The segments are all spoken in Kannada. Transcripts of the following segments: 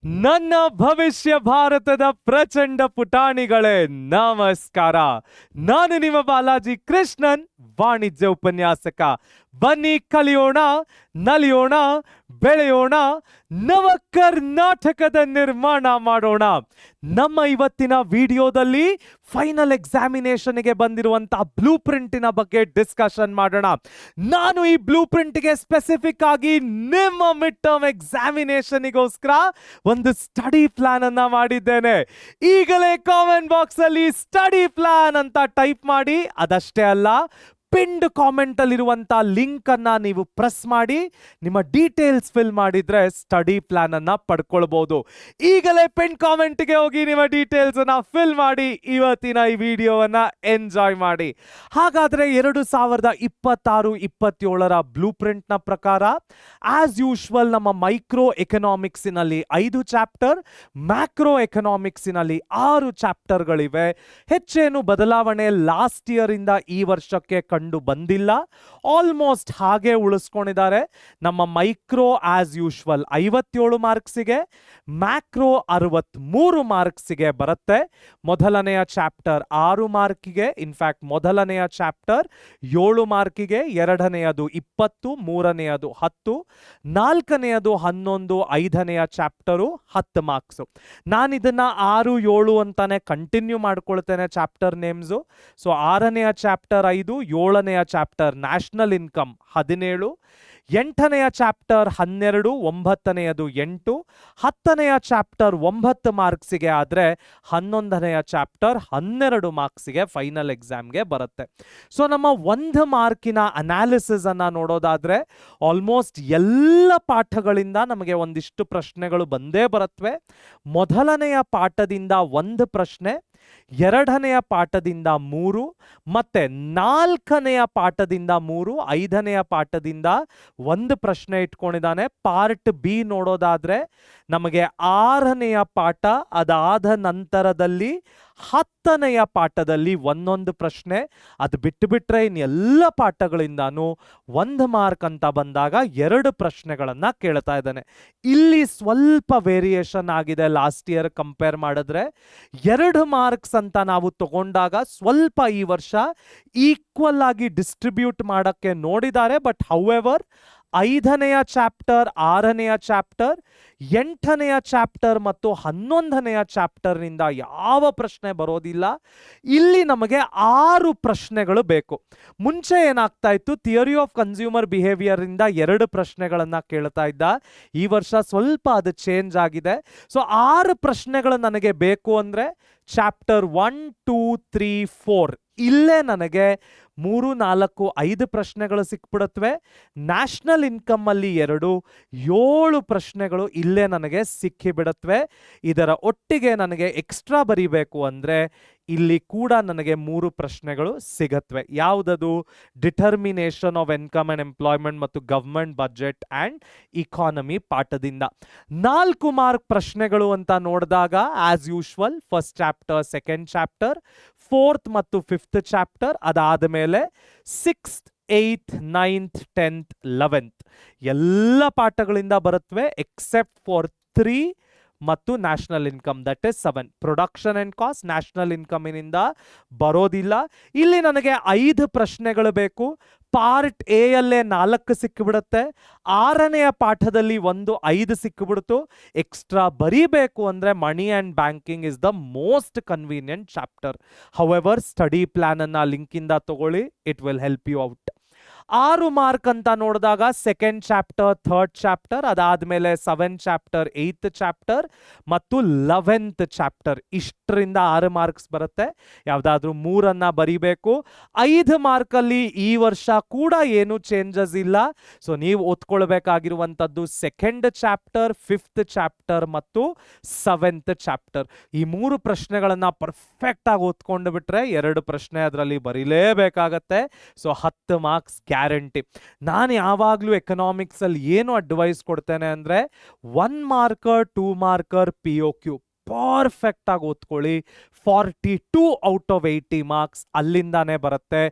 ನನ್ನ ಭವಿಷ್ಯ ಭಾರತದ ಪ್ರಚಂಡ ಪುಟಾಣಿಗಳೇ ನಮಸ್ಕಾರ. ನಾನು ನಿಮ್ಮ ಬಾಲಾಜಿ ಕೃಷ್ಣನ್, ವಾಣಿಜ್ಯ ಉಪನ್ಯಾಸಕ. ಬನ್ನಿ ಕಲಿಯೋಣ, ನಲಿಯೋಣ, ಬೆಳೆಯೋಣ, ನವ ಕರ್ನಾಟಕದ ನಿರ್ಮಾಣ ಮಾಡೋಣ. ನಮ್ಮ ಇವತ್ತಿನ ವಿಡಿಯೋದಲ್ಲಿ ಫೈನಲ್ ಎಕ್ಸಾಮಿನೇಷನ್ಗೆ ಬಂದಿರುವಂತಹ ಬ್ಲೂ ಪ್ರಿಂಟಿನ ಬಗ್ಗೆ ಡಿಸ್ಕಷನ್ ಮಾಡೋಣ. ನಾನು ಈ ಬ್ಲೂ ಪ್ರಿಂಟ್ಗೆ ಸ್ಪೆಸಿಫಿಕ್ ಆಗಿ ನಿಮ್ಮ ಮಿಡ್ ಟರ್ಮ್ ಎಕ್ಸಾಮಿನೇಷನ್ಗೋಸ್ಕರ ಒಂದು ಸ್ಟಡಿ ಪ್ಲಾನ್ ಅನ್ನ ಮಾಡಿದ್ದೇನೆ. ಈಗಲೇ ಕಾಮೆಂಟ್ ಬಾಕ್ಸ್ ಅಲ್ಲಿ ಸ್ಟಡಿ ಪ್ಲಾನ್ ಅಂತ ಟೈಪ್ ಮಾಡಿ. ಅದಷ್ಟೇ ಅಲ್ಲ, ಪಿಂಡ್ ಕಾಮೆಂಟ್ ಅಲ್ಲಿರುವಂತ ಲಿಂಕ್ ಅನ್ನ ನೀವು ಪ್ರೆಸ್ ಮಾಡಿ ನಿಮ್ಮ ಡೀಟೇಲ್ಸ್ ಫಿಲ್ ಮಾಡಿದ್ರೆ ಸ್ಟಡಿ ಪ್ಲಾನ್ ಅನ್ನ ಪಡ್ಕೊಳ್ಬಹುದು. ಈಗಲೇ ಪಿಂಡ್ ಕಾಮೆಂಟ್ ಗೆ ಹೋಗಿ ನಿಮ್ಮ ಡೀಟೇಲ್ಸ್ ಅನ್ನ ಫಿಲ್ ಮಾಡಿ ಇವತ್ತಿನ ಈ ವಿಡಿಯೋವನ್ನ ಎಂಜಾಯ್ ಮಾಡಿ. ಹಾಗಾದ್ರೆ 2026-27 ಬ್ಲೂ ಪ್ರಿಂಟ್ ನ ಪ್ರಕಾರ ಆಸ್ ಯೂಶುವಲ್ ನಮ್ಮ ಮೈಕ್ರೋ ಎಕನಾಮಿಕ್ಸಿನಲ್ಲಿ 5 ಚಾಪ್ಟರ್, ಮ್ಯಾಕ್ರೋ ಎಕನಾಮಿಕ್ಸಿನಲ್ಲಿ 6 ಚಾಪ್ಟರ್ಗಳಿವೆ. ಹೆಚ್ಚೇನು ಬದಲಾವಣೆ ಲಾಸ್ಟ್ ಇಯರ್ ಇಂದ ಈ ವರ್ಷಕ್ಕೆ ಕಂಡು ಬಂದಿಲ್ಲ. ಆಲ್ಮೋಸ್ಟ್ ಹಾಗೆ ಉಳಿಸ್ಕೊಂಡಿದ್ದಾರೆ. ನಮ್ಮ ಮೈಕ್ರೋ ಆಸ್ ಯೂಶುವಲ್ 57 ಮಾರ್ಕ್ಸಿಗೆ, ಮ್ಯಾಕ್ರೋ 63 ಮಾರ್ಕ್ಸಿಗೆ ಬರುತ್ತೆ. ಮೊದಲನೆಯ ಚಾಪ್ಟರ್ 6 ಮಾರ್ಕಿಗೆ, ಇನ್ಫ್ಯಾಕ್ಟ್ ಮೊದಲನೆಯ ಚಾಪ್ಟರ್ 7 ಮಾರ್ಕಿಗೆ, ಎರಡನೆಯದು 20, ಮೂರನೆಯದು 10, ನಾಲ್ಕನೆಯದು 11, ಐದನೆಯ ಚಾಪ್ಟರು 10 ಮಾರ್ಕ್ಸು. ನಾನಿದನ್ನ 6, 7 ಅಂತಾನೆ ಕಂಟಿನ್ಯೂ ಮಾಡ್ಕೊಳ್ತೇನೆ ಚಾಪ್ಟರ್ ನೇಮ್ಸು. ಸೊ 6ನೆಯ ಚಾಪ್ಟರ್ 5, 7ನೆಯ ಚಾಪ್ಟರ್ ನ್ಯಾಷನಲ್ ಇನ್ಕಮ್ 17, 8ನೆಯ ಚಾಪ್ಟರ್ 12, 9ನೆಯದು 8, 10ನೆಯ ಚಾಪ್ಟರ್ 9 ಮಾರ್ಕ್ಸಿಗೆ ಆದರೆ 11ನೆಯ ಚಾಪ್ಟರ್ 12 ಮಾರ್ಕ್ಸಿಗೆ ಫೈನಲ್ ಎಕ್ಸಾಮ್ಗೆ ಬರುತ್ತೆ. ಸೊ ನಮ್ಮ 1 ಮಾರ್ಕಿನ ಅನಾಲಿಸಿಸ್ ಅನ್ನ ನೋಡೋದಾದ್ರೆ ಆಲ್ಮೋಸ್ಟ್ ಎಲ್ಲ ಪಾಠಗಳಿಂದ ನಮಗೆ ಒಂದಿಷ್ಟು ಪ್ರಶ್ನೆಗಳು ಬಂದೇ ಬರುತ್ತವೆ. ಮೊದಲನೆಯ ಪಾಠದಿಂದ 1 ಪ್ರಶ್ನೆ, ಎರಡನೆಯ ಪಾಠದಿಂದ 3, ಮತ್ತೆ 4ನೆಯ ಪಾಠದಿಂದ 3, 5ನೆಯ ಪಾಠದಿಂದ 1 ಪ್ರಶ್ನೆ ಇಟ್ಕೊಂಡಿದ್ದಾನೆ. ಪಾರ್ಟ್ ಬಿ ನೋಡೋದಾದ್ರೆ ನಮಗೆ 6ನೆಯ ಪಾಠ, ಅದಾದ ನಂತರದಲ್ಲಿ 10ನೆಯ ಪಾಠದಲ್ಲಿ ಒಂದೊಂದು ಪ್ರಶ್ನೆ. ಅದು ಬಿಟ್ಟುಬಿಟ್ರೆ ಇನ್ನೆಲ್ಲ ಪಾಠಗಳಿಂದಾನು 1 ಮಾರ್ಕ್ ಅಂತ ಬಂದಾಗ 2 ಪ್ರಶ್ನೆಗಳನ್ನ ಕೇಳ್ತಾ ಇದ್ದಾನೆ. ಇಲ್ಲಿ ಸ್ವಲ್ಪ ವೇರಿಯೇಷನ್ ಆಗಿದೆ ಲಾಸ್ಟ್ ಇಯರ್ ಕಂಪೇರ್ ಮಾಡಿದ್ರೆ. 2 ಮಾರ್ಕ್ಸ್ ಅಂತ ನಾವು ತಗೊಂಡಾಗ ಸ್ವಲ್ಪ ಈ ವರ್ಷ ಈಕ್ವಲ್ ಆಗಿ ಡಿಸ್ಟ್ರಿಬ್ಯೂಟ್ ಮಾಡಕ್ಕೆ ನೋಡಿದ್ದಾರೆ. ಬಟ್ ಹೌಎವರ್ 5ನೆಯ ಚಾಪ್ಟರ್, 6ನೆಯ ಚಾಪ್ಟರ್, 8ನೆಯ ಚಾಪ್ಟರ್ ಮತ್ತು 11ನೆಯ ಚಾಪ್ಟರ್ನಿಂದ ಯಾವ ಪ್ರಶ್ನೆ ಬರೋದಿಲ್ಲ. ಇಲ್ಲಿ ನಮಗೆ 6 ಪ್ರಶ್ನೆಗಳು ಬೇಕು. ಮುಂಚೆ ಏನಾಗ್ತಾ ಇತ್ತು, ಥಿಯರಿ ಆಫ್ ಕನ್ಸ್ಯೂಮರ್ ಬಿಹೇವಿಯರ್ ಇಂದ 2 ಪ್ರಶ್ನೆಗಳನ್ನ ಕೇಳ್ತಾ ಇದ್ದ. ಈ ವರ್ಷ ಸ್ವಲ್ಪ ಅದು ಚೇಂಜ್ ಆಗಿದೆ. ಸೊ 6 ಪ್ರಶ್ನೆಗಳು ನನಗೆ ಬೇಕು ಅಂದ್ರೆ ಚಾಪ್ಟರ್ 1, 2, 3, 4 ಇಲ್ಲೇ ನನಗೆ 3, 4, 5 ಪ್ರಶ್ನೆಗಳು ಸಿಕ್ಬಿಡುತ್ತವೆ. ನ್ಯಾಷನಲ್ ಇನ್ಕಮ್ ಅಲ್ಲಿ 2, 7 ಪ್ರಶ್ನೆಗಳು ಇಲ್ಲೇ ನನಗೆ ಸಿಕ್ಕಿಬಿಡುತ್ತವೆ. ಇದರ ಒಟ್ಟಿಗೆ ನನಗೆ ಎಕ್ಸ್ಟ್ರಾ ಬರೀಬೇಕು ಅಂದ್ರೆ ಇಲ್ಲಿ ಕೂಡ ನನಗೆ 3 ಪ್ರಶ್ನೆಗಳು ಸಿಗತ್ವೆ. ಯಾವುದದು? Determination of income and employment ಮತ್ತು ಗವರ್ಮೆಂಟ್ ಬಜೆಟ್ ಅಂಡ್ ಇಕಾನಮಿ ಪಾಠದಿಂದ. 4 ಮಾರ್ಕ್ ಪ್ರಶ್ನೆಗಳು ಅಂತ ನೋಡಿದಾಗ as usual first chapter, second chapter, 4th ಮತ್ತು 5th ಚಾಪ್ಟರ್, ಅದಾದ ಮೇಲೆ 6th, 8th, 9th, 10th, 11th ಎಲ್ಲ ಪಾಠಗಳಿಂದ ಬರುತ್ತವೆ ಎಕ್ಸೆಪ್ಟ್ ಫಾರ್ 3 ಮತ್ತು national income, that is 7. Production and cost national ಇನ್ಕಮಿನಿಂದ ಬರೋದಿಲ್ಲ. ಇಲ್ಲಿ ನನಗೆ 5 ಪ್ರಶ್ನೆಗಳು ಬೇಕು. Part A ಯಲ್ಲೇ 4 ಸಿಕ್ಕಿಬಿಡುತ್ತೆ. 6ನೆಯ ಪಾಠದಲ್ಲಿ 5 ಸಿಕ್ಕಿಬಿಡ್ತು. ಎಕ್ಸ್ಟ್ರಾ ಬರೀಬೇಕು ಅಂದ್ರೆ money and banking is the most convenient chapter. However study plan ಅನ್ನ ಲಿಂಕ್ ಇಂದ ತಗೊಳ್ಳಿ, it will help you out. 6 mark ಅಂತ ನೋಡಿದಾಗ ಸೆಕೆಂಡ್ ಚಾಪ್ಟರ್, 3rd ಚಾಪ್ಟರ್, ಅದಾದ್ಮೇಲೆ 7th ಚಾಪ್ಟರ್, 8th ಚಾಪ್ಟರ್ ಮತ್ತು 11th ಚಾಪ್ಟರ್. ಇಷ್ಟರಿಂದ 6 ಮಾರ್ಕ್ಸ್ ಬರುತ್ತೆ. ಯಾವ್ದಾದ್ರು 3ಅನ್ನ ಬರಿಬೇಕು. 5 ಮಾರ್ಕಲ್ಲಿ ಈ ವರ್ಷ ಕೂಡ ಏನು ಚೇಂಜಸ್ ಇಲ್ಲ. ಸೊ ನೀವು ಓದ್ಕೊಳ್ಬೇಕಾಗಿರುವಂತದ್ದು ಸೆಕೆಂಡ್ ಚಾಪ್ಟರ್, 5th ಚಾಪ್ಟರ್ ಮತ್ತು 7th ಚಾಪ್ಟರ್. ಈ 3 ಪ್ರಶ್ನೆಗಳನ್ನ ಪರ್ಫೆಕ್ಟ್ ಆಗಿ ಓದ್ಕೊಂಡು ಬಿಟ್ರೆ 2 ಪ್ರಶ್ನೆ ಅದರಲ್ಲಿ ಬರೀಲೇಬೇಕಾಗತ್ತೆ. So 10 marks guarantee. ನಾನು ಯಾವಾಗ್ಲೂ ಎಕನಾಮಿಕ್ಸ್ ಅಲ್ಲಿ ಏನು ಅಡ್ವೈಸ್ ಕೊಡ್ತೇನೆ ಅಂದ್ರೆ 1 ಮಾರ್ಕರ್, 2 ಮಾರ್ಕರ್, POQ ಪರ್ಫೆಕ್ಟ್ ಆಗಿ ಓದ್ಕೊಳ್ಳಿ. 42 ಔಟ್ ಆಫ್ 80 ಮಾರ್ಕ್ಸ್ ಅಲ್ಲಿಂದಾನೇ ಬರುತ್ತೆ.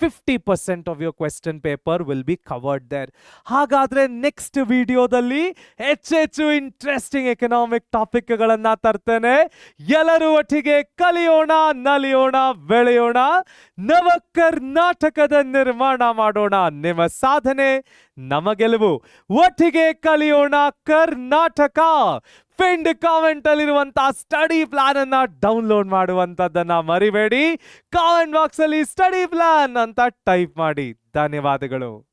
50% of your question paper will be covered there. ಹಾಗಾದ್ರೆ ನೆಕ್ಸ್ಟ್ ವಿಡಿಯೋದಲ್ಲಿ ಹೆಚ್ಚೆಚ್ಚು ಇಂಟ್ರೆಸ್ಟಿಂಗ್ ಎಕನಾಮಿಕ್ ಟಾಪಿಕ್ಗಳನ್ನ ತರ್ತೇನೆ. ಎಲ್ಲರೂ ಒಟ್ಟಿಗೆ ಕಲಿಯೋಣ, ನಲಿಯೋಣ, ಬೆಳೆಯೋಣ, ನವ ಕರ್ನಾಟಕದ ನಿರ್ಮಾಣ ಮಾಡೋಣ. ನಿಮ್ಮ ಸಾಧನೆ ನಮ್ಮ ಗೆಲುವು. ಒಟ್ಟಿಗೆ ಕಲಿಯೋಣ ಕರ್ನಾಟಕ. ಪಿಂಡ್ ಕಾಮೆಂಟ್ ಅಲ್ಲಿರುವಂತಹ ಸ್ಟಡಿ ಪ್ಲಾನ್ ಅನ್ನ ಡೌನ್ಲೋಡ್ ಮಾಡುವಂತದ್ದನ್ನ ಮರಿಬೇಡಿ. ಕಾಮೆಂಟ್ ಬಾಕ್ಸ್ ಅಲ್ಲಿ ಸ್ಟಡಿ ಪ್ಲಾನ್ ಅಂತ ಟೈಪ್ ಮಾಡಿ. ಧನ್ಯವಾದಗಳು.